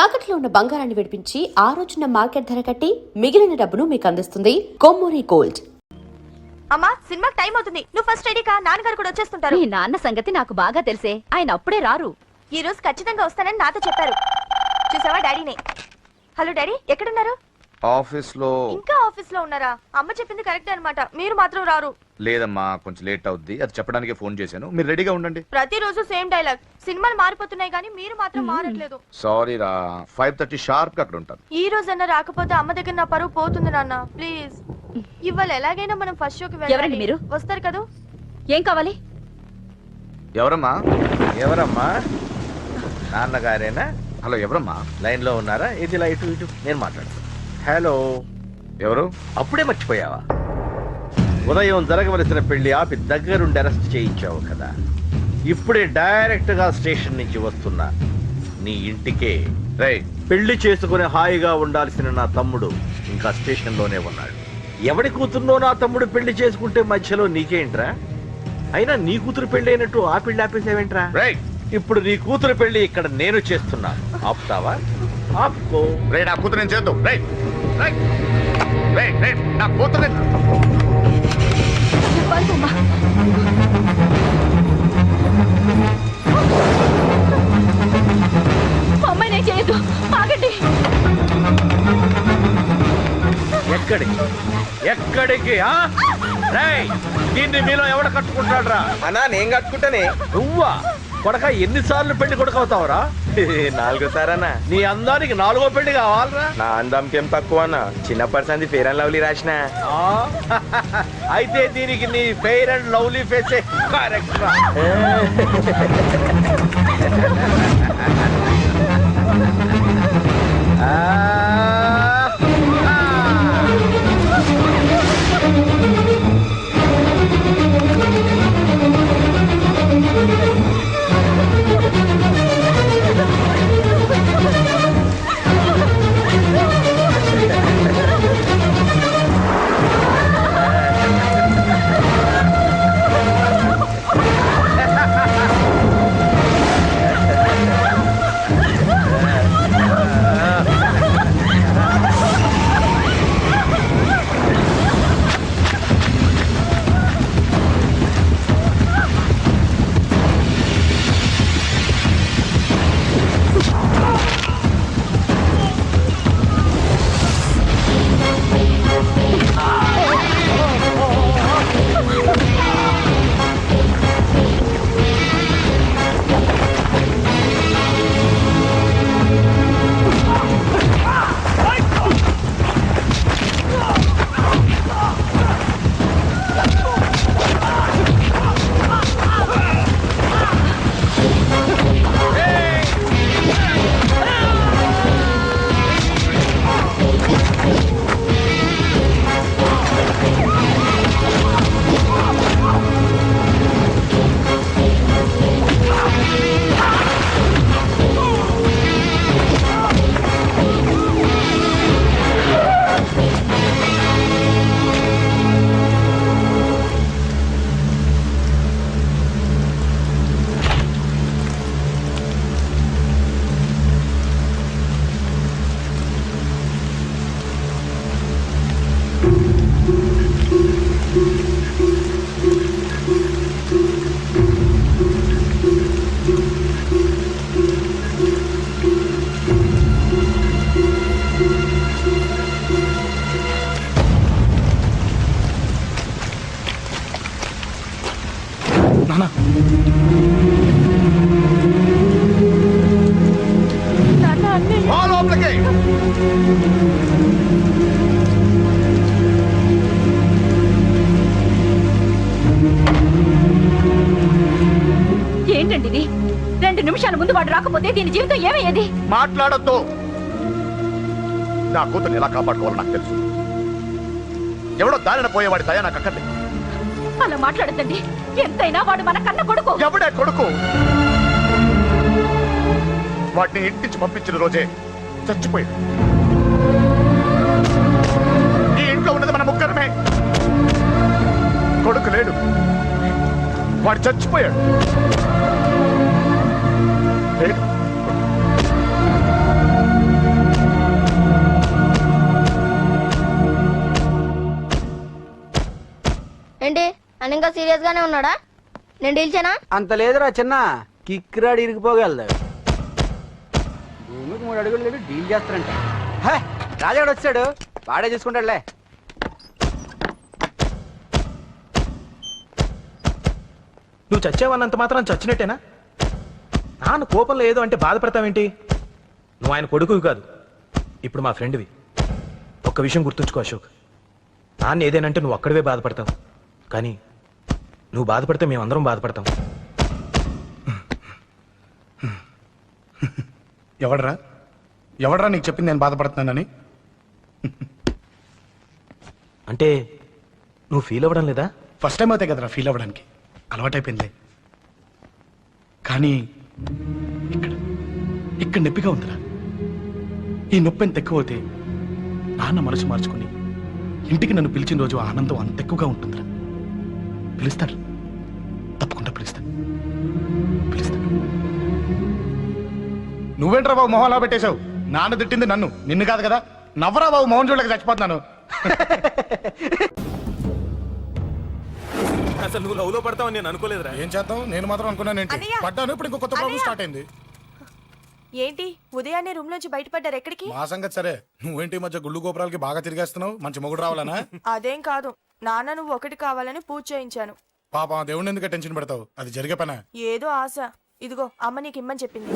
తాకట్లో ఉన్న బంగారాన్ని విడిపించి ఆ రోజున మార్కెట్ ధర కట్టి మిగిలిన డబ్బును మీకు అందిస్తుంది కొమ్మూరి గోల్డ్. అమ్మా సినిమాకి టైం అవుతుంది, నువ్వు ఫస్ట్ రెడీ కా, నాన్నగారు కూడా వచ్చేస్తుంటారు. మీ నాన్న సంగతి నాకు బాగా తెలిసే, ఆయన అప్పుడే రారు. ఈ రోజు ఖచ్చితంగా వస్తానని నాతో చెప్పారు. చూసావా డాడీని. హలో డాడీ, ఎక్కడున్నారు? ఆఫీస్ లో. ఇంకా ఆఫీస్ లో ఉన్నారా? అమ్మ చెప్పింది కరెక్టే అన్నమాట, మీరు మాత్రం రారు. లేదమ్మా, కొంచెం లేట్ అవుద్ది, అది చెప్పడానికి ఫోన్ చేశాను. మీరు రెడీగా ఉండండి. ప్రతిరోజు సేమ్ డైలాగ్. సినిమాలు మారిపోతున్నాయి కానీ మీరు మాత్రం మారట్లేదు. సారీ రా, 5:30 షార్ప్ గా అక్కడ ఉంటాను. ఈ రోజన్నా రాకపోతే అమ్మ దగ్గర నా పరువు పోతుంది నాన్న, ప్లీజ్. ఇవాళ ఎలాగైనా మనం ఫస్ట్ షోకి వెళ్ళాలి. ఎవరండి మీరు? వస్తారు కదా? ఏం కావాలి? ఎవరమ్మా? ఎవరమ్మా? నాన్నగారేనా? హలో, ఎవరమ్మా? లైన్ లో ఉన్నారా? ఇది లైట్ ఇటు నేను మాట్లాడతాను. హలో, ఎవరు? అప్పుడే మర్చిపోయావా? ఉదయం జరగవలసిన పెళ్లి ఆపి దగ్గరుండి అరెస్ట్ చేయించావు కదా, ఇప్పుడే డైరెక్ట్ గా స్టేషన్ నుంచి వస్తున్నా నీ ఇంటికే. రేయ్, పెళ్లి చేసుకుని హాయిగా ఉండాల్సిన నా తమ్ముడు ఇంకా స్టేషన్ లోనే ఉన్నాడు. ఎవడి కూతుర్నో నా తమ్ముడు పెళ్లి చేసుకుంటే మధ్యలో నీకేంట్రా? అయినా నీ కూతురు పెళ్లి అయినట్టు ఆ పెళ్లి ఆపేసావేంట్రా? రేయ్, ఇప్పుడు నీ కూతురు పెళ్లి ఇక్కడ నేను చేస్తున్నా, ఆపుతావా? ఆపుకో. రేయ్, నా కూతురు నేను చేద్దాం. రేయ్ రేయ్ రేయ్ రేయ్, నా కూతురు అమ్మాయి నేను చేయొద్దు, ఆగండి. ఎక్కడికి ఎక్కడికి? రేయ్, దీన్ని మీలో ఎవడ కట్టుకుంటాడు రా? అన్నా నేను కట్టుకుంటానే. నువ్వా? కొడక ఎన్నిసార్లు పెళ్లి కొడుకవుతావురా? 4 సారన్నా. నీ అందానికి 4వ పెళ్లి కావాలరా? నా అందంకేం తక్కువ అన్న, చిన్నప్పటి సంది ఫేర్ అండ్ లవ్లీ రాసిన. అయితే దీనికి నీ ఫెయిర్ అండ్ లవ్లీ ఫేసే కరెక్ట్ రా. ఏంటండి ఇది? 2 నిమిషాల ముందు వాడు రాకపోతే దీని జీవితం ఏమయ్యేది? మాట్లాడద్దు. నా కూతుర్ని ఎలా కాపాడుకోవాలో నాకు తెలుసు. ఎవడో దారిన పోయేవాడి దయ నాకు అక్కర్లేదు. అలా మాట్లాడద్దండి, ఎంతైనా వాడు మన కన్న కొడుకు. ఎవడే కొడుకు? వాటిని ఇంటించి పంపించిన రోజే చచ్చిపోయాడు. ఈ ఇంట్లో ఉన్నది మన ముగ్గురమే. కొడుకు లేడు, వాడు చచ్చిపోయాడు. లేడు. అని ఇంకా సీరియస్ గానే ఉన్నాడా? నేను డీల్ చేయనా? అంత లేదురా చిన్న కిక్రాడు ఇరిగిపోగలదు. భూమికి 3 అడుగులు లేడు డీల్ చేస్తారంట. హే, రాజాడు వచ్చాడు, వాడే చూసుకుంటాడులే. నువ్వు చచ్చావన్నంత మాత్రం చచ్చినట్టేనా? నాన్న కోపంలో ఏదో అంటే బాధపడతావేంటి? నువ్వు ఆయన కొడుకువి కాదు, ఇప్పుడు మా ఫ్రెండ్వి. ఒక్క విషయం గుర్తుంచుకో అశోక్, నాన్న ఏదేనంటే నువ్వు అక్కడివే బాధపడతావు, కానీ నువ్వు బాధపడితే మేమందరం బాధపడతాం. ఎవడ్రా నీకు చెప్పింది నేను బాధపడుతున్నానని? అంటే నువ్వు ఫీల్ అవ్వడం లేదా? ఫస్ట్ టైం అవుతాయి కదరా ఫీల్ అవ్వడానికి, అలవాటైపోయిందిలే. కానీ ఇక్కడ ఇక్కడ నొప్పిగా ఉందిరా. ఈ నొప్పి ఎంత ఎక్కువ అవుతే నాన్న మనసు మార్చుకుని ఇంటికి నన్ను పిలిచిన రోజు ఆ ఆనందం అంత ఎక్కువగా ఉంటుందిరా. పిలుస్తాను, తప్పకుండా పిలుస్తాను. నువ్వేంట్రా బాబు మొహం అలా పెట్టేశావు? నాన్న తిట్టింది నన్ను, నిన్ను కాదు కదా. నవ్వరా బాబు, మౌన్ చూడలేక చచ్చిపోతున్నాను. అసలు నువ్వు లవ్ లో పడతావని నేను అనుకోలేదురా. ఏం చేద్దాం, నేను మాత్రం అనుకున్నాను ఏంటి, పడ్డాను. ఇప్పుడు ఇంకో కొత్త ప్రాబ్లం స్టార్ట్ అయింది. ఏంటి ఉదయాన్నే రూమ్ నుంచి బయటపడ్డారు? ఎక్కడికి? మా సంగతి సరే, నువ్వేంటి ఈ మధ్య గుళ్ళు గోపురాలకి బాగా తిరిగేస్తున్నావు? మంచి మొగుడు రావాలనా? అదేం కాదు నాన్న, నువ్వు ఒకటి కావాలని పూజ చేయించాను. పాప దేవుడిని ఎందుకు టెన్షన్ పెడతావు? అది జరిగే పనా? ఏదో ఆశ. ఇదిగో అమ్మ నీకు ఇమ్మని చెప్పింది.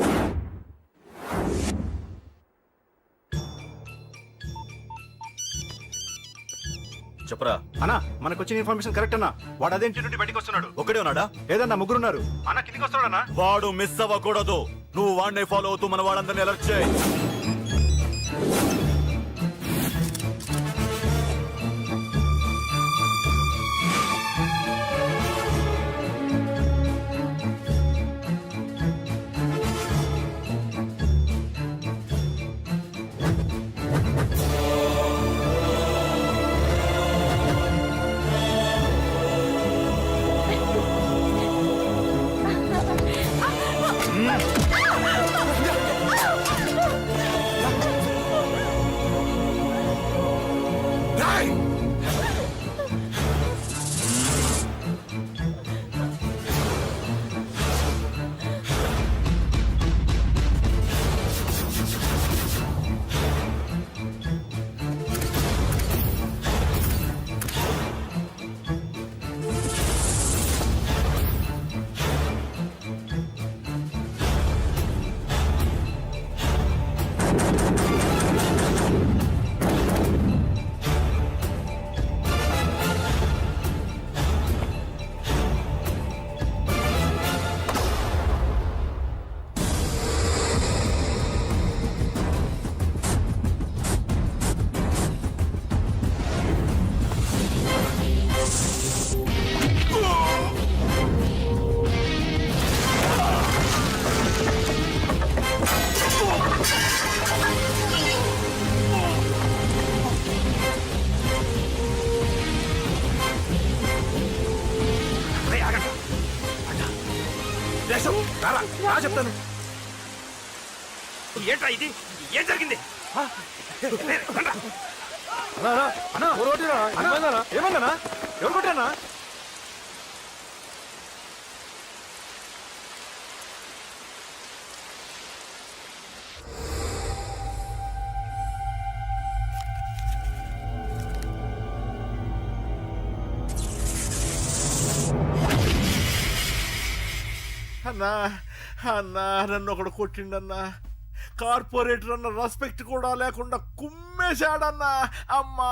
చెప్పరా అన్నా, మనకు వచ్చిన ఇన్ఫర్మేషన్ కరెక్ట్ అన్నా. వాడు అదేంటి నుండి బయటకు వస్తున్నాడు. ఒక్కడే ఉన్నాడా? ఏదన్నా ముగ్గురున్నారు. అన్న కిందికి వస్తున్నాడన్నా. వాడు మిస్ అవ్వకూడదు. నువ్వు వాడిని ఫాలో అవుతూ మన వాళ్ళందరినీ అలర్ట్ చేయి. చెప్తాను. ఏంట్రా ఇది? ఏం జరిగింది? ఏమన్నా ఎవరు కొట్టానా? అన్నా అన్నా, నన్ను ఒకడు కొట్టిండన్నా. కార్పొరేటర్ అన్న రెస్పెక్ట్ కూడా లేకుండా కుమ్మేశాడన్నా. అమ్మా,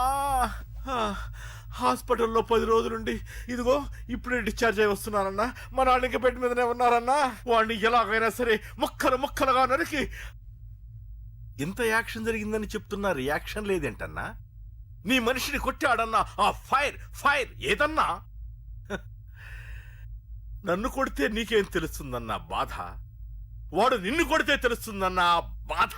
హాస్పిటల్లో 10 రోజులుండి ఇదిగో ఇప్పుడే డిశ్చార్జ్ అయి వస్తున్నానన్నా. మా నాన్న ఇంకా బెడ్ మీదనే ఉన్నారన్నా. వాడిని ఎలాగైనా సరే ముక్కలు ముక్కలుగా నరికి. ఇంత యాక్షన్ జరిగిందని చెప్తున్నా, రియాక్షన్ లేదేంటన్నా? నీ మనిషిని కొట్టాడన్నా. ఆ ఫైర్ ఫైర్ ఏదన్నా? నన్ను కొడితే నీకేం తెలుస్తుందన్న బాధ, వాడు నిన్ను కొడితే తెలుస్తుందన్న బాధ.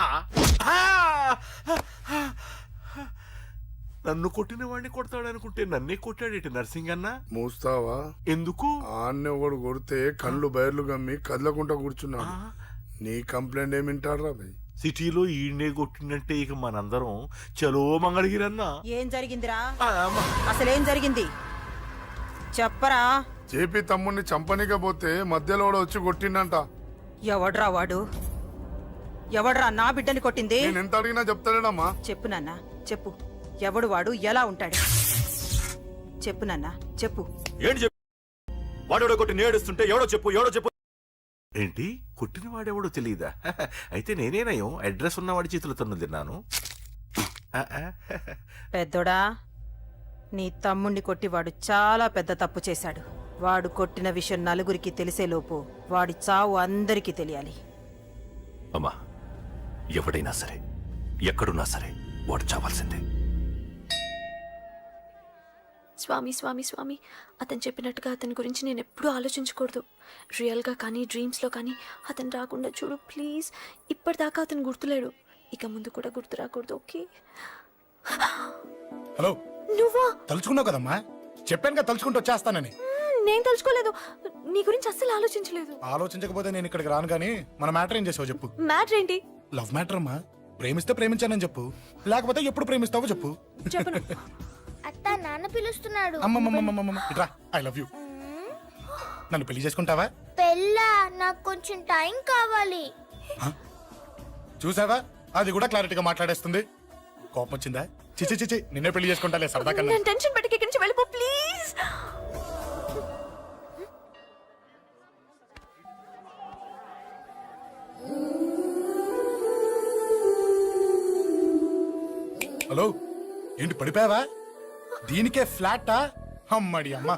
నన్ను కొట్టిన వాడిని కొడతాడనుకుంటే నన్నే కొట్టాడేటి నర్సింగన్న. మూస్తావా? ఎందుకు? ఆన్నే ఒకడు కొడితే కళ్ళు బయర్లు గమ్మి కదలకుండా కూర్చున్నాడు. నీ కంప్లైంట్ ఏమింటారా భయ్? సిటీలో ఈయనే కొట్టిందంటే ఇక మనందరం చలో మంగళగిరన్నా. ఏం జరిగిందిరా? అసలేం జరిగింది? చెప్పరా జేపీ తమ్ముడిని చంపనీకపోతే మధ్యలో వాడు వచ్చి కొట్టిండంట. ఎవడ్రా వాడు? ఎవడ్రా నా బిడ్డని కొట్టింది? నేను ఎంత అడిగినా చెప్తాడేనమ్మా. చెప్పు నాన్న, చెప్పు. ఎవడు వాడు? ఎలా ఉంటాడు? చెప్పు నాన్న, చెప్పు. ఏంటి చెప్పు? వాడెవడో కొట్టి నేడుస్తుంటే ఎవడో చెప్పు. ఏంటి కొట్టిన వాడెవడో తెలియదా? అయితే నేనేనయం అడ్రస్ ఉన్నవాడి చేతులతో తిన్నాను. పెద్దోడా, నీ తమ్ముణ్ణి కొట్టి వాడు చాలా పెద్ద తప్పు చేశాడు. వాడు కొట్టిన విషయం నలుగురికి తెలిసేలోపు వాడి చావు అందరికీ తెలియాలి. అమ్మా, ఎవడైనా సరే ఎక్కడున్నా సరే వాడు చావాల్సిందే. స్వామి స్వామి స్వామి, అతను చెప్పినట్టుగా అతని గురించి నేను ఎప్పుడూ ఆలోచించకూడదు. రియల్గా కానీ డ్రీమ్స్లో కానీ అతను రాకుండా చూడు ప్లీజ్. ఇప్పటిదాకా అతను గుర్తులేడు, ఇక ముందు కూడా గుర్తు రాకూడదు. ఓకే? హలో, నువ్వా? తలుచుకున్నావు కదమ్మా, చెప్పాను కదా తలుచుకుంటూ వచ్చేస్తానని. నేను తలుచుకోలేదు, నీ గురించి అస్సలు ఆలోచించలేదు. ఆలోచించకపోతే నేను ఇక్కడికి రాను కానీ మన మ్యాటర్ ఏం చేసావు చెప్పు. మ్యాటర్ ఏంటి? లవ్ మ్యాటర్ అమ్మా. ప్రేమిస్తే ప్రేమించానని చెప్పు, లేకపోతే ఎప్పుడు ప్రేమిస్తావో చెప్పు. చెప్పను. అత్త, నాన్న పిలుస్తున్నాడు. అమ్మమ్మమ్మమ్మమ్మ ఇట్రా, ఐ లవ్ యూ. నన్ను పెళ్లి చేసుకుంటావా? పెళ్ళా? నాకు కొంచెం టైం కావాలి. చూసావా, అది కూడా క్లారిటీగా మాట్లాడేస్తుంది. కోపం వచ్చిందా? చిచి చిచి, నిన్నే పెళ్లి చేసుకుంటాలే సరదా కన్నా. నేను టెన్షన్ పెట్టి ఇక్కడి నుంచి వెళ్ళిపో ప్లీజ్. హలో, ఏంటి పడిపోయావా? దీనికే ఫ్లాటా? అమ్మడి అమ్మ,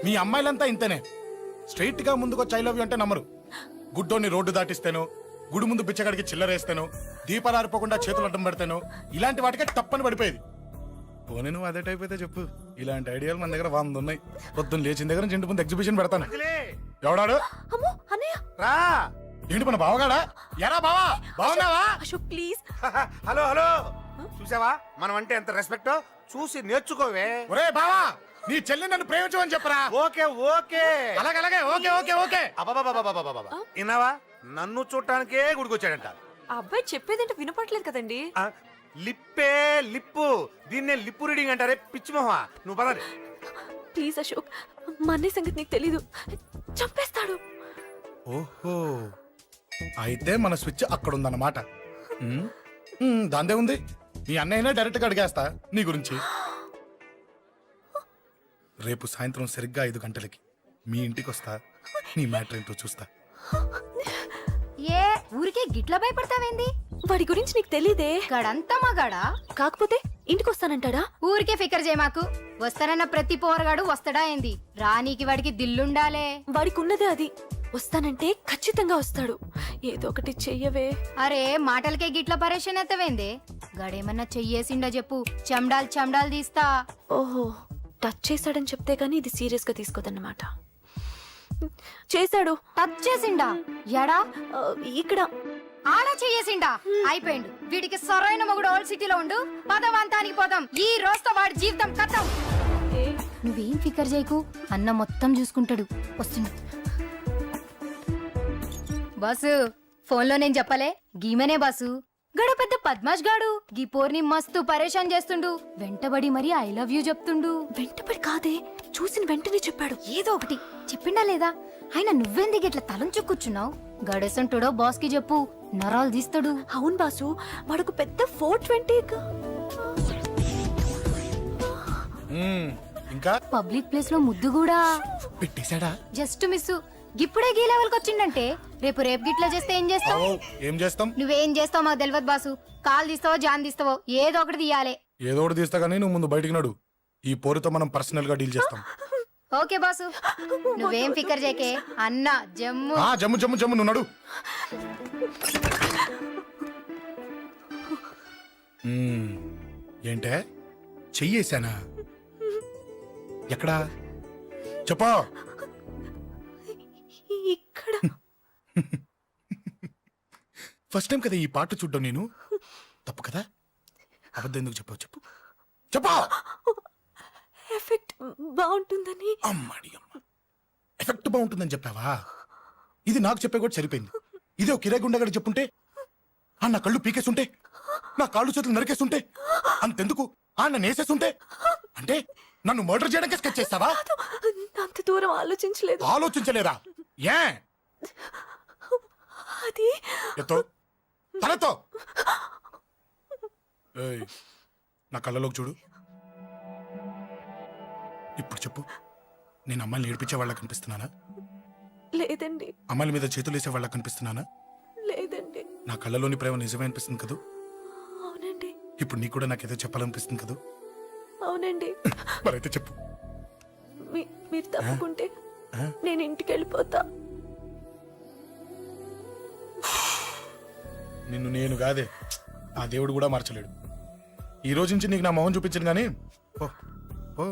మీ అమ్మాయిలంతా ఇంతనే. స్ట్రైట్ గా ముందుకొచ్చి ఐ లవ్ యూ అంటే నమ్మరు. గుడ్డోని రోడ్డు దాటిస్తాను, గుడి ముందు బిచ్చగాడికి చిల్లరేస్తాను, దీపాలు ఆరిపోకుండా చేతులు అడ్డం పెడతాను, ఇలాంటి వాటికే తప్పని పడిపోయేది. పోనీ నువ్వు అదే టైప్ అయితే చెప్పు. ఇలాంటి ఐడియాలు మన దగ్గర 100 ఉన్నాయి. పొద్దున్న లేచిన దగ్గర నుంచి ఇంటి ముందు ఎగ్జిబిషన్ పెడతాను. ఎవడాడు? అమ్మో అన్నయ్య. రా. ఏంటి మన బావగాడా? ఎరా బావా, బావున్నావా? అశోక్ ప్లీజ్. హలో హలో, చూసావా మనం అంటే ఎంత రెస్పెక్ట్? చూసి నేర్చుకోవే. ఒరే బావా, నీ చెల్లి నన్ను ప్రేమించమని చెప్పరా. ఓకే ఓకే, అలాగే ఓకే ఓకే ఓకే. విన్నావా, నన్ను చూడటానికే గుడికొచ్చాడంట. ఆ అబ్బాయి చెప్పేదంటే వినపడలేదు కదండి. లిప్పే లిప్పు, దీన్నే లిప్పు రీడింగ్ అంటారే పిచ్చి మొహ. నువ్వు పదండి. ప్లీజ్ అశోక్, మా అన్నయ్య సంగతి నీకు తెలీదు, చంపేస్తాడు. ఓహో, అయితే మన స్విచ్ అక్కడ ఉందన్నమాట. దాందే ఉంది, నీ అన్నయ్యనే డైరెక్ట్ గా అడిగేస్తా నీ గురించి. రేపు సాయంత్రం సరిగ్గా 5 గంటలకి మీ ఇంటికి వస్తా, నీ మ్యాటర్ ఏంటో చూస్తా. ఏ ఊరికే గిట్ల భయపడతావేంది? వాడి గురించి నీకు తెలీదే. గడంతా మగాడా? కాకపోతే ఇంటికి వస్తానంటాడా? ఊరికే ఫికర్ చేయమాకు. వస్తానన్న ప్రతి పోరగాడు వస్తాడా ఏంది? రానీకి వాడికి దిల్లుండాలే. వాడికి ఉన్నదే అది. వస్తానంటే ఖచ్చితంగా వస్తాడు. ఏదో ఒకటి చెయ్యవే. అరే, మాటలకే గిట్ల పరేషన్ ఎత్తవేంది? గడేమన్నా చెయ్యేసిండో చెప్పు, చెమ్డాల్ తీస్తా. ఓహో, టచ్ చేశాడని చెప్తే గానీ ఇది సీరియస్ గా తీసుకోదన్నమాట. చేశాడు. టచ్ చేసిండా? ఎడా? ఇక్కడ. ఆడ చెయ్యేసిండా? అయిపోయిండు. వీడికి సరైన మొగుడు ఓల్డ్ సిటీలో ఉండు. పదవంతానికి పోదాం. ఈ రోజుతో వాడి జీవితం కథం. నువ్వేం ఫికర్ చేయకు, అన్న మొత్తం చూసుకుంటాడు. వస్తుండు. బాసు, ఫోన్లో నేను చెప్పలే, గీమనే బాసు. గడు పెద్ద పద్మాష్ గాడు. గీ పోర్ని మస్తు పరేషాన్ చేస్తుండు. వెంటబడి మరి ఐ లవ్ యూ చెప్తుండు. వెంటబడి కాదే, చూసిన వెంటనే చెప్పాడు. ఏదో ఒకటి చెప్పిండా లేదా? ఆయన నువ్వెందుకు ఇట్లా తలంచు కూర్చున్నావు? గడేసంటుడో బాస్ కి చెప్పు, నరాలు తీస్తాడు. అవును బాసు, వాడుకు పెద్ద 420. ఇంకా పబ్లిక్ ప్లేస్ లో ముద్దు కూడా పెట్టేశాడా? Just miss. ఇప్పుడే గీ లెవెల్ కి వచ్చిండంటే రేపు గిట్లా చేస్తే ఏం చేస్తావు? ఏం చేస్తాం? నువ్వేం చేస్తావు మాకు తెలియదు బాసు. కాల్ తీస్తావో జాన్ తీస్తావో ఏదో ఒకటి తీయాలి. ఏదో ఒకటి తీస్తా గానీ నువ్వు ముందు బయటికి నడు. ఈ పోరుతో మనం పర్సనల్ గా డీల్ చేస్తాం. ఓకే బాసు, నువ్వేం ఫికర్ చేకే. అన్న జమ్ము. జమ్ము జమ్ము జమ్ము, నువ్వు నడు. ఏంటే చెయ్యేశానా? ఎక్కడా చెప్పా? ఇక్కడ. ఫస్ట్ టైం కదా ఈ పాట చూడ్డం నేను. తప్పు కదా? అబద్ధం ఎందుకు చెప్పావు చెప్పు. చెప్పా. ఎఫెక్ట్ బాగుంటుందని. అమ్మాడి అమ్మ, ఎఫెక్ట్ బాగుంటుందని చెప్పావా? ఇది నాకు చెప్పే కూడా సరిపోయింది. ఇదే ఒక కిరాయి గుండెగాడు చెప్పుంటే, నా కళ్ళు పీకేస్తుంటే, నా కాళ్ళు చేతులు నరికేస్తుంటే, అంతెందుకు నేసేస్తుంటే, అంటే నన్ను మర్డర్ చేయడానికి స్కెచ్ చేస్తావా? అంత దూరం ఆలోచించలేదు. ఆలోచించలేదా? ఏ అది ఎత్తో తలతో ఏయ్, నా కళ్ళలోకి చూడు. ఇప్పుడు చెప్పు, నేను అమ్మాయిని ఏడిపించే వాళ్ళ కనిపిస్తున్నానా? లేదండి. అమ్మాయిల మీద చేతులు వేసే వాళ్ళ కనిపిస్తున్నానా? లేదండి. నా కళ్ళలోని ప్రేమ నిజమే అనిపిస్తుంది కదూ? అవునండి. ఇప్పుడు నీకు కూడా నాకేదో చెప్పాలనిపిస్తుంది కదూ? అవునండి. మరైతే చెప్పు. మీరు తప్పుకుంటే నేను ఇంటికి వెళ్ళిపోతా. నిన్ను నేను కాదే, ఆ దేవుడు కూడా మార్చలేడు. ఈ రోజు నుంచి నీకు నా మొహం చూపించను కానీ ఓ ఓ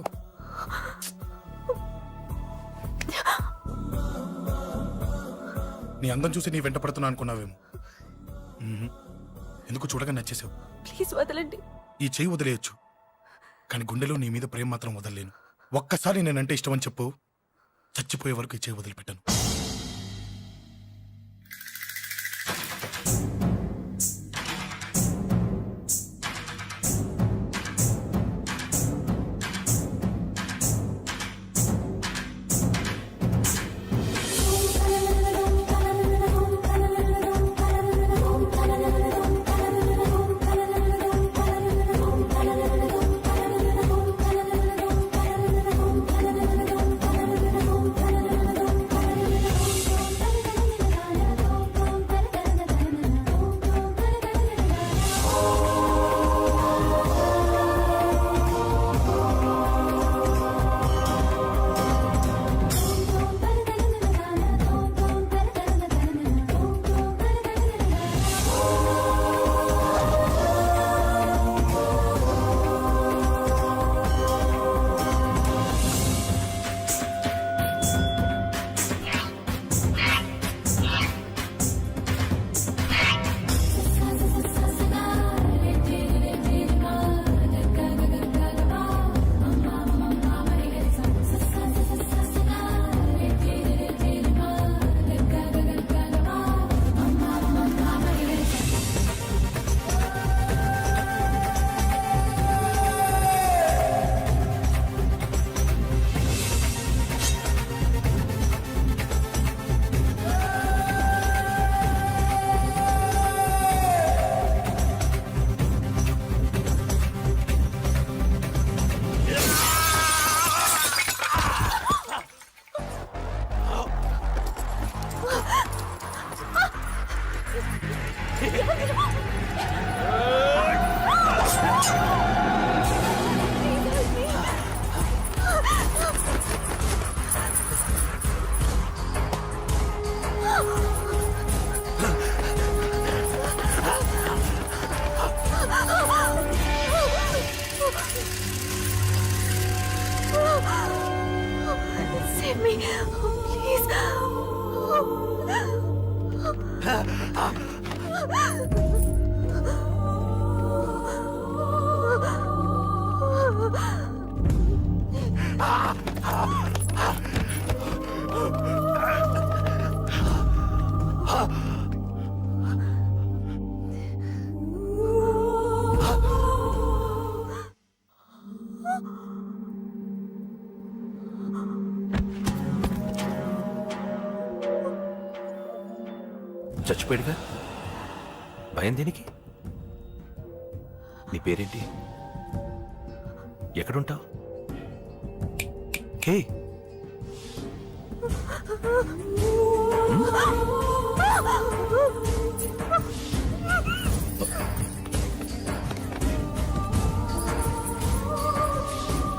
నీ అందం చూసి నీ వెంట పడుతున్నా అనుకున్నావేమో. ఎందుకు చూడగా నచ్చేసావు. ప్లీజ్ వదలండి. ఈ చెయ్యి వదిలేయచ్చు, కానీ గుండెలో నీ మీద ప్రేమ మాత్రం వదలలేను. ఒక్కసారి నేనంటే ఇష్టం అని చెప్పు, చచ్చిపోయే వరకు ఈ చెయ్యి వదిలిపెట్టాను. Save me, please. చచ్చిపోయాడుగా, భయం దేనికి? నీ పేరేంటి? ఎక్కడుంటావు? హే,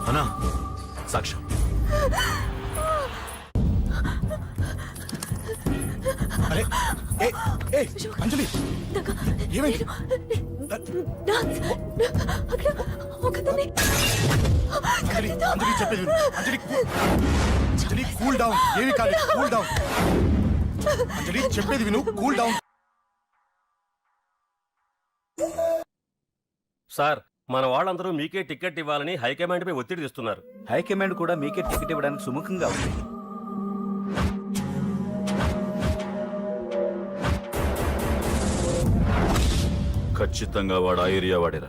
అన్నా, సాక్ష్యం. అరే ఏ ఏ అంజలి, ఏమైంది? అంజలి అంజలి చెప్పేది విను. అంజలి అంజలి కూల్ డౌన్. ఏమి కాదు, కూల్ డౌన్. అంజలి చెప్పేది విను, కూల్ డౌన్. సార్, మన వాళ్ళందరూ మీకే టికెట్ ఇవ్వాలని హైకమాండ్ పై ఒత్తిడి తెస్తున్నారు. హైకమాండ్ కూడా మీకే టికెట్ ఇవ్వడానికి సుముఖంగా ఉంది. ఖచ్చితంగా వాడు ఆ ఏరియా వాడేరా.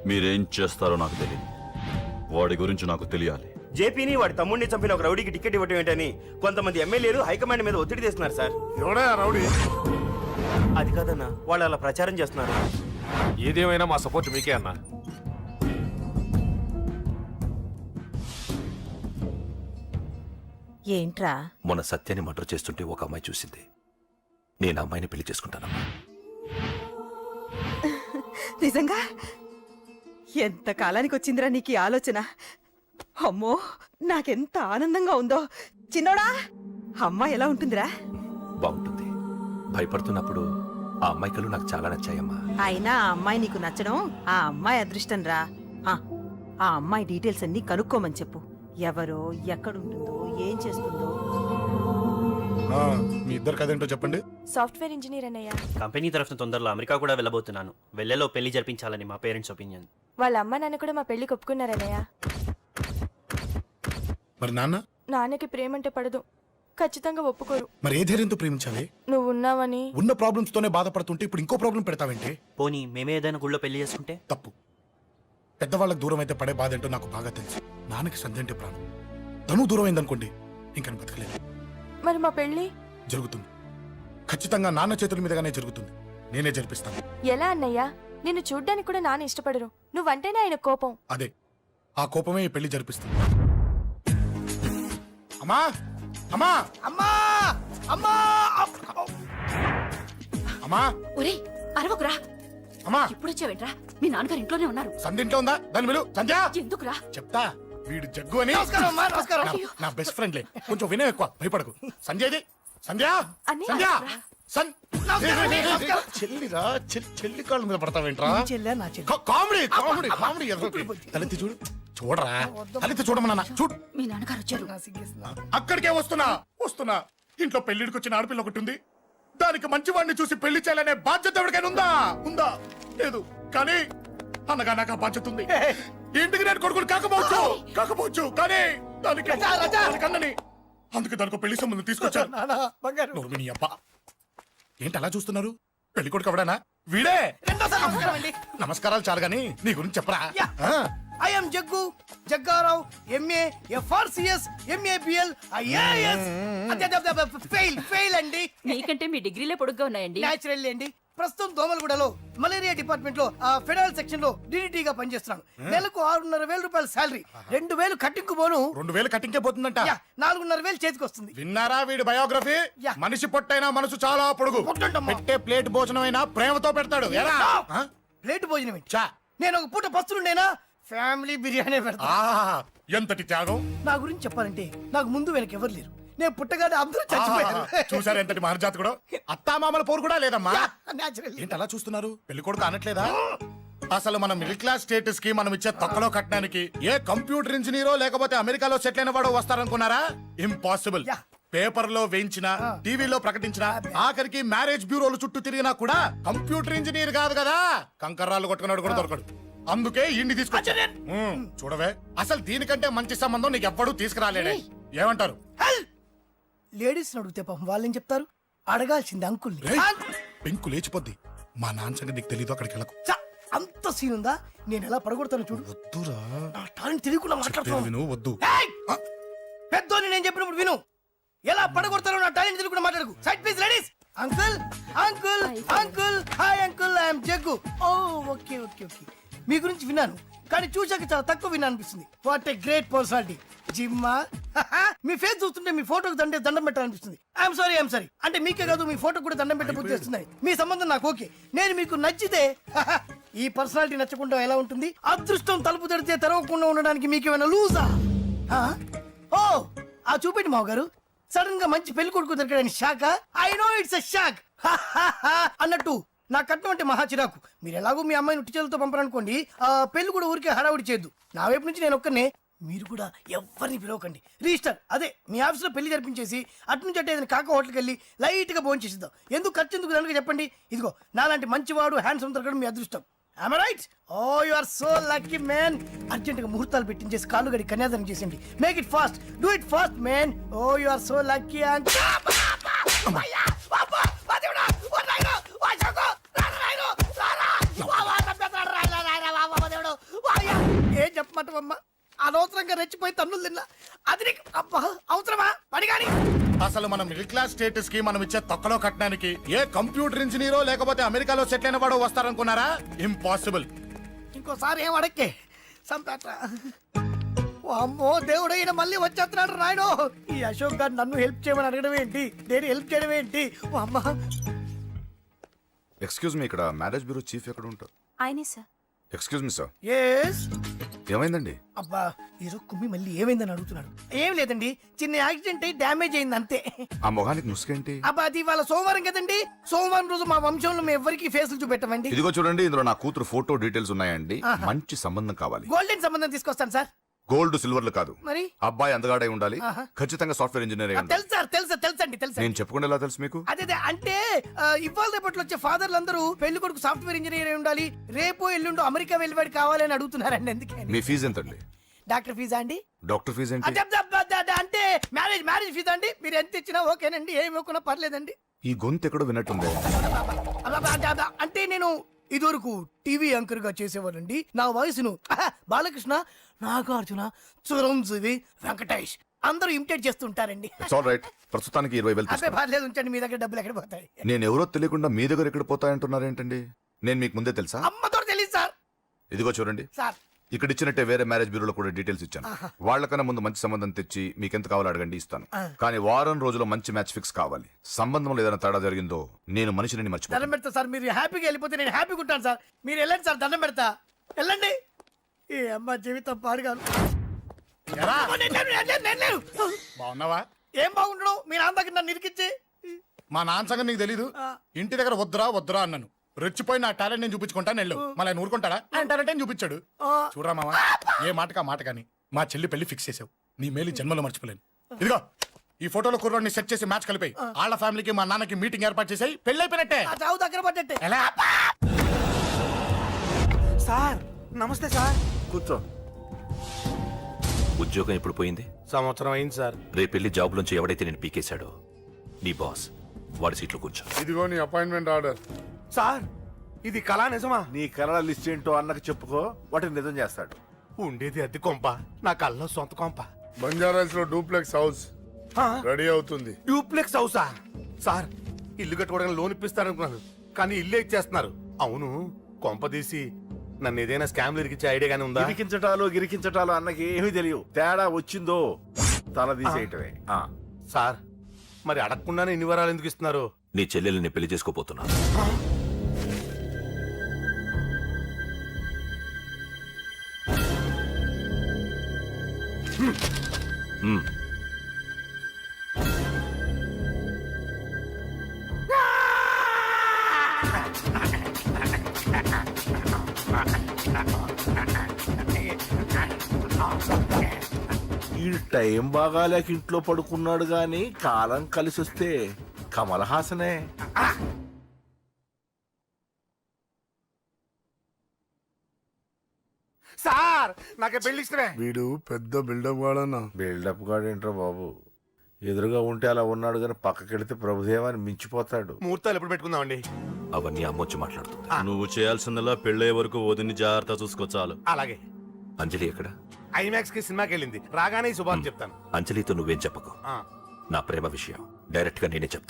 మీరేం చేస్తారో నాకు తెలియదు. వాడి గురించి నాకు తెలియాలి. జేపీని వాడి తమ్ముడిని చంపిన ఒక రౌడీకి టికెట్ ఇవ్వటం ఏంటని కొంతమంది ఎమ్మెల్యేలు హైకమాండ్ మీద ఒత్తిడి తెస్తున్నారు సార్. ఎవడా రౌడీ? అది కాదన్నా, వాళ్ళు అలా ప్రచారం చేస్తున్నారు. ఏదేమైనా మా సపోర్ట్ మీకే అన్నా. ఏంట్రా? మొన్న సత్యాన్ని మర్డర్ చేస్తుంటే ఒక అమ్మాయి చూసింది. నేను ఆ అమ్మాయిని పెళ్లి చేసుకుంటానమ్మా. నిజంగా? ఎంత కాలానికి వచ్చిందిరా నీకు ఈ ఆలోచన? అమ్మో, నాకెంత ఆనందంగా ఉందో. చిన్నోడా, అమ్మ ఎలా ఉంటుందిరా? బాగుంటుంది. భయపడుతున్నప్పుడు ఆ అమ్మాయి కళ్ళు నాకు చాలా నచ్చాయమ్మా. అయినా ఆ అమ్మాయి నీకు నచ్చడం ఆ అమ్మాయి అదృష్టం రా. ఆ అమ్మాయి డీటెయిల్స్ అన్ని కనుక్కోమని చెప్పు. ఎవరో, ఎక్కడుంటుందో, ఏం చేస్తుందో. మీ ఇద్దరు కదేంటో చెప్పండి. సాఫ్ట్వేర్ ఇంజనీర్ అన్నయ్య. కంపెనీ తరఫున తొందరలో అమెరికా కూడా వెళ్ళబోతున్నాను. వెళ్ళేలో పెళ్లి జరిపించాలని మా పేరెంట్స్ ఒపీనియన్. వాళ్ళ అమ్మ నాన్న కూడా మా పెళ్లికి ఒప్పుకున్నారన్నయ్య. మరి నాన్న? నాన్నకి ప్రేమ అంటే పడదు, ఖచ్చితంగా ఒప్పుకోరు. మరి ఏ ధైర్యంతో ప్రేమించాలి? నువ్వు ఉన్నావని. ఉన్న ప్రాబ్లమ్స్ తోనే బాధపడుతుంటే ఇప్పుడు ఇంకో ప్రాబ్లం పెడతావేంటి? పోనీ మేమే ఏదైనా గుళ్ళో పెళ్లి చేసుకుంటే? తప్పు. పెద్దవాళ్ళకి దూరం అయితే పడే బాధ ఏంటో నాకు బాగా తెలుసు. నాన్నకి సంధ్య అంటే ప్రాణం. తను దూరం అయిందనుకోండి, ఇంకా బతకలేదు. మరి మా పెళ్లి జరుగుతుంది. ఖచ్చితంగా నాన్న చేతుల మీదగానే జరుగుతుంది. నేనే జరిపిస్తాను. ఎలా అన్నయ్య? నిన్ను చూడ్డానికి కూడా నాన్న ఇష్టపడరు, నువ్వంటేనే ఆయన కోపం. అదే, ఆ కోపమే ఈ పెళ్లి జరిపిస్తుంది. అమ్మా, అమ్మా, అమ్మా, అమ్మా, అమ్మా. ఒరే అరవకురా, అమ్మా. ఇప్పుడు వచ్చావేంట్రా? మీ నాన్నగారు ఇంట్లోనే ఉన్నారు. సంధ్య ఇంట్లో ఉందా? దాని విలు. సంధ్య. ఎందుకురా? చెప్తా. వీడు జగ్గు అని నా బెస్ట్ ఫ్రెండ్లే. కొంచెం వినయం ఎక్కువ, భయపడకు. సంధ్యది. సంధ్య, సంధ్య, చెల్లిరా. చెల్లి కాళ్ళ మీద పడతావేంట్రా? Comedy comedy comedy. తలెత్తి చూడు. చూడరా, తలెత్తి చూడమన్నా. చూడు, మీ నాన్నగారు వచ్చారు. అక్కడికే వస్తున్నా. ఇంట్లో పెళ్లిడికి వచ్చిన ఆడపిల్ల ఒకటి ఉంది. దానికి మంచివాడిని చూసి పెళ్లి చేయాలనే బాధ్యత ఎవరికైనా ఉందా? లేదు. కానీ అనగా నాకు ఆ బాధ్యత ఉంది. ఇంటికి నేను కొడుకుని కాకపోవచ్చు కానీ దానికి అన్నని. అందుకే దానికి పెళ్లి సంబంధం తీసుకొచ్చాను. నోర్మిని అబ్బా, ఏంటి అలా చూస్తున్నారు? పెళ్లి కొడుకు ఎవడానా? వీడే. నమస్కారాలు చాలు గాని నీ గురించి చెప్పరా. I'm Jaggu Jaggarao, MA FRCS, MABL, IAS. Fail అండి. మీకంటే మీ డిగ్రీలే పొడుగ్గా ఉన్నాయండి. న్యాచురల్ అండి. ప్రస్తుతం దోమలగూడలో మలేరియా డిపార్ట్మెంట్ లో ఫెడరల్ సెక్షన్ లో DDT గా పనిచేస్తున్నాను. నెలకు 6,500 రూపాయల శాలరీ, 2,000 కట్టింగ్ పోను. 2,000 కట్టింకే పోతుందంట. 4,500 చేతికి వస్తుంది. విన్నారా వీడి బయోగ్రఫీ? మనిషి పొట్టైనా మనసు చాలా పొడుగు. పెట్టే ప్లేట్ భోజనం అయినా ప్రేమతో పెడతాడు. ప్లేట్ భోజనం ఏంటి? నేను ఒక పూట పస్తులుండేనా? ఫ్యామిలీ బిర్యానీ పెడతా. ఎంతటి త్యాగం! నా గురించి చెప్పాలంటే నాకు ముందు వెనక ఎవరు లేరు. నేను పుట్టగానే అందరూ చచ్చిపోయారు. చూసారు ఎంతటి మహర్జాత్ కూడా. అత్తామామల పోరు కూడా లేదమ్మా. న్యాచురల్. ఏంటి అలా చూస్తున్నారు? పెళ్లి కొడుకు అనట్లేదా? అసలు మన మిడిల్ క్లాస్ స్టేటస్ కి మనం ఇచ్చే తక్కువలో కట్టడానికి ఏ కంప్యూటర్ ఇంజనీరో లేకపోతే అమెరికాలో సెటిల్ అయిన వాడు వస్తారనుకున్నారా? ఇంపాసిబుల్. పేపర్ లో వేయించిన, టీవీలో ప్రకటించిన, ఆఖరికి మ్యారేజ్ బ్యూరోలు చుట్టూ తిరిగినా కూడా కంప్యూటర్ ఇంజనీర్ కాదు కదా, కంకర్రాలు కొట్టుకున్నాడు కూడా దొరకడు. అందుకే ఇండి తీసుకొచ్చా. చూడవే, అసలు దీనికంటే మంచి సంబంధం నీకు ఎవ్వడూ తీసుకురాలేడే. ఏమంటారు? లేడీస్ అడిగితే పాపం వాళ్ళేం చెప్తారు? అడగాల్సింది అంకుల్. పెంకు లేచిపోద్ది. మా నాన్న సంగతి నీకు తెలీదు. అక్కడికి వెళ్ళకు. అంత సీన్ ఉందా? నేను ఎలా పడగొడతాను చూడు. వద్దురా, నా టాలెంట్ తెలియకుండా మాట్లాడుతున్నాను. విను, వద్దు. పెద్దోని నేను చెప్పినప్పుడు విను. ఎలా పడగొడతారో నా టాలెంట్ తెలియకుండా మాట్లాడకు. Side please ladies. Uncle, uncle, uncle. Hi uncle, I'm Jaggu. Oh okay okay okay. మీ గురించి విన్నాను, కానీ చూశాక చాలా తక్కువ విన్నా అనిపిస్తుంది. What a great personality. జిమ్మా, మీ ఫేస్ చూస్తుంటే మీ ఫోటోకి దండం పెట్టాలనిపిస్తుంది. ఐఎమ్ సారీ అంటే మీకే కాదు, మీ ఫోటో కూడా దండం పెట్టే బుద్ధి వస్తున్నాయి. మీ సంబంధం నాకు ఓకే. నేను మీకు నచ్చితే ఈ పర్సనాలిటీ నచ్చకుండా ఎలా ఉంటుంది? అదృష్టం తలుపు తెరితే తెరవకుండా ఉండడానికి మీకేమైనా లూజా? ఓ ఆ చూపెట్టి మావ గారు. సడన్ గా మంచి పెళ్లి కొడుకు దొరికాడని shock. I know it's a shock. అన్నట్టు నా కట్నం అంటే మహా చిరాకు. మీరు ఎలాగో మీ అమ్మాయిని ఉట్టి చేతులతో పంపరనుకోండి, పెళ్లి కూడా ఊరికే హడావుడి చేయొద్దు. నా వైపు నుంచి నేను ఒక్కనే. మీరు కూడా ఎవరిని పిలవకండి. రిజిస్టర్ అదే మీ ఆఫీస్లో పెళ్లి జరిపించేసి అటు నుంచి అంటే ఏదైనా కాక హోటల్కి వెళ్ళి లైట్ గా భోజనం చేసిద్దాం. ఎందుకు ఖర్చు ఎందుకు కనుక చెప్పండి. ఇదిగో నాలాంటి మంచివాడు హ్యాండ్సమ్ దొరకడం మీ అదృష్టం. Am I right? Oh, you are so lucky, man. Urgent గా ముహూర్తాలు పెట్టించేసి కాళ్ళు గడి కన్యాదానం చేసేయండి. Make it fast. Do it fast, man. Oh, you are so lucky. And ఏం చెప్పమంటావమ్మా? ఆ అనవసరంగా రెచ్చిపోయి తన్నులు తిన్నా. అది నీకు అబ్బా అవసరమా పడిగాని? అసలు మన మిడిల్ క్లాస్ స్టేటస్ కి మనం ఇచ్చే తొక్కలో కట్టడానికి ఏ కంప్యూటర్ ఇంజనీరో లేకపోతే అమెరికాలో సెటిల్ అయిన వాడు వస్తారనుకున్నారా? ఇంపాసిబుల్. ఇంకోసారి ఏం అడక్కే సంపేట. అమ్మో దేవుడు, ఈయన మళ్ళీ వచ్చేస్తున్నాడు రాయుడు. ఈ అశోక్ గారు నన్ను హెల్ప్ చేయమని అడగడం ఏంటి, నేను హెల్ప్ చేయడం ఏంటి? ఓ అమ్మా. ఎక్స్క్యూజ్ మీ, ఇక్కడ మ్యారేజ్ బ్యూరో చీఫ్ ఎక్కడ ఉంటారు? ఆయనే sir. Excuse me sir, yes. ఏమైందండి? అబ్బా ఈరోజు కుమ్మి మళ్ళీ ఏమైందని అడుగుతున్నాడు. ఏం లేదండి, చిన్న యాక్సిడెంట్ అయి డ్యామేజ్ అయింది అంతే. ఆ మొహానికి ముసుకేంటి? అబ్బా అది ఇవాళ సోమవారం కదండి, సోమవారం రోజు మా వంశంలో మేము ఎవరికి ఫేసులు చూపెట్టమండి. ఇదిగో చూడండి, ఇందులో నా కూతురు ఫోటో డీటెయిల్స్ ఉన్నాయండి. మంచి సంబంధం కావాలి. గోల్డెన్ సంబంధం తీసుకొస్తాను సార్. గోల్డ్ సిల్వర్లు కాదు, మరి అబ్బాయి అందగాడై ఉండాలి. ఖచ్చితంగా సాఫ్ట్వేర్ ఇంజనీర్ అయి ఉండాలి. తెలుసు సార్, తెలుసండి తెలుసండి. నేను చెప్పకుండా ఎలా తెలుసు మీకు? అదే అంటే ఇవాళ రేపట్లో వచ్చే ఫాదర్లు అందరూ పెళ్లి కొడుకు సాఫ్ట్వేర్ ఇంజనీర్ అయి ఉండాలి, రేపు ఎల్లుండో అమెరికా వెళ్ళివాడు కావాలని అడుగుతున్నారండి. ఎందుకే? మీ ఫీజు ఎంతండి? డాక్టర్ ఫీజా అండి? డాక్టర్ ఫీజు ఏంటి? అంటే మ్యారేజ్ ఫీజా అండి. మీరు ఎంత ఇచ్చినా ఓకేనండి, ఏమి ఇవ్వకున్నా పర్లేదండి. ఈ గొంతు ఎక్కడో విన్నట్టుంది. అంటే నేను ఇదివరకు టీవీ యాంకర్ గా చేసేవాడండి. నా వయసును బాలకృష్ణ, నాగార్జున, చిరంజీవి, వెంకటేష్ అందరూ ఇమిటేట్ చేస్తుంటారండి. It's all right. ప్రస్తుతానికి 20,000 అదే తీసుకోండి. పర్లేదు, ఉంచండి. మీ దగ్గర డబ్బులు ఎక్కడ పోతాయి? నేను ఎవరో తెలియకుండా మీ దగ్గర ఎక్కడ పోతాయంటున్నారేంటండి? నేను మీకు ముందే తెలుసా? అమ్మతో తెలియదు సార్. ఇదిగో చూడండి, సార్ ఇక్కడ ఇచ్చినట్టే వేరే మ్యారేజ్ బ్యూరోలో కూడా డీటెయిల్స్ ఇచ్చాను. వాళ్ళకన్నా ముందు మంచి సంబంధం తెచ్చి మీకు ఎంత కావాలో అడగండి, ఇస్తాను. కానీ వారం రోజుల్లో మంచి మ్యాచ్ ఫిక్స్ కావాలి. సంబంధంలో ఏదైనా తేడా జరిగిందో నేను మనిషిని మర్చిపోతాను. దండం పెడతా సార్. మీరు హ్యాపీగా వెళ్ళిపోతే నేను హ్యాపీగా ఉంటాను సార్. మీరు వెళ్ళండి సార్, దండం పెడతా. వెళ్ళండి. ఈ అమ్మ జీవితం పాడుగాను. బాగున్నావా? ఏం బాగుండడం, మీ నాన్న దగ్గర నన్ను ఇరికిచ్చి. మా నాన్న సంగతి నీకు తెలీదు. ఇంటి దగ్గర వద్దురా అన్నాను. రెచ్చిపోయి నా టాలెంట్ నేను చూపించుకుంటాను వెళ్ళు. మళ్ళీ ఆయన ఊరుకుంటాడా? ఆయన టాలెంట్ అని చూపించాడు. చూడరా మావా, ఏ మాటకా మాట కానీ మా చెల్లి పెళ్లి ఫిక్స్ చేసావు. నీ మేలు జన్మలో మర్చిపోలేను. ఇదిగో ఈ ఫోటోలో కుర్రాడిని సెట్ చేసి మ్యాచ్ కలిపాయి. వాళ్ళ ఫ్యామిలీకి మా నాన్నకి మీటింగ్ ఏర్పాటు చేసాయి. పెళ్లి అయిపోయినట్టే. ఆ చావు దగ్గర పడ్డట్టే. ఎలా? సార్ నమస్తే సార్. కూర్చో. ఉద్యోగం ఎప్పుడు పోయింది? సంవత్సరం అయింది సార్. రేపెళ్ళి జాబ్ నుంచి ఎవడైతే నేను పీకేశాడో నీ బాస్ వాడి సీట్లో కూర్చో. ఇదిగో నీ అపాయింట్మెంట్ ఆర్డర్. సార్ ఇది కళా నిజమా? నీ కళల లిస్ట్ ఏంటో అన్నకు చెప్పుకో, వాటిని నిజం చేస్తాడు. ఉండేది అద్దె కొంప, నా కళ్ళలో సొంత కొంప. బంజారాస్ లో డూప్లెక్స్ హౌస్ రెడీ అవుతుంది. డూప్లెక్స్ హౌసా? సార్ ఇల్లు కట్టుకోవడానికి లోన్ ఇప్పిస్తారనుకున్నాను, కానీ ఇల్లే ఇచ్చేస్తున్నారు. అవును, కొంప తీసి నన్ను ఏదైనా స్కామ్ ఇరికించే ఐడియా గానీ ఉందా? గిరికించటాలు అన్నకి ఏమీ తెలియవు. తేడా వచ్చిందో తల తీసేయటమే. సార్ మరి అడగకుండానే ఇన్ని వరాలు ఎందుకు ఇస్తున్నారు? నీ చెల్లెల్ని పెళ్లి చేసుకోపోతున్నా. ఈ టైం బాగాలేక ఇంట్లో పడుకున్నాడు గాని కాలం కలిసి వస్తే కమల్ హాసనే. సార్ నాకే పెళ్లి ఇష్టమే. వీడు పెద్ద బిల్డప్ వాడన్నా. బిల్డప్ గాడేంట్రా బాబు, ఎదురుగా ఉంటే అలా ఉన్నాడు గాని పక్కకెడితే ప్రభుదేవాన్ని మించిపోతాడు. ముహూర్తాలు ఎప్పుడు పెట్టుకుందామండి? అవన్నీ అమ్మొచ్చి మాట్లాడుతుంది. నువ్వు చేయాల్సిందలా పెళ్ళే వరకు వదిని జాగ్రత్త చూసుకో చాలు. అలాగే. అంజలి ఎక్కడ? ఐమాక్స్ కి సినిమాకి వెళ్ళింది. రాగానే శుభాన్ని చెప్తాను. అంజలితో నువ్వేం చెప్పకు. నా ప్రేమ విషయం డైరెక్ట్ గా నేనే చెప్తాను.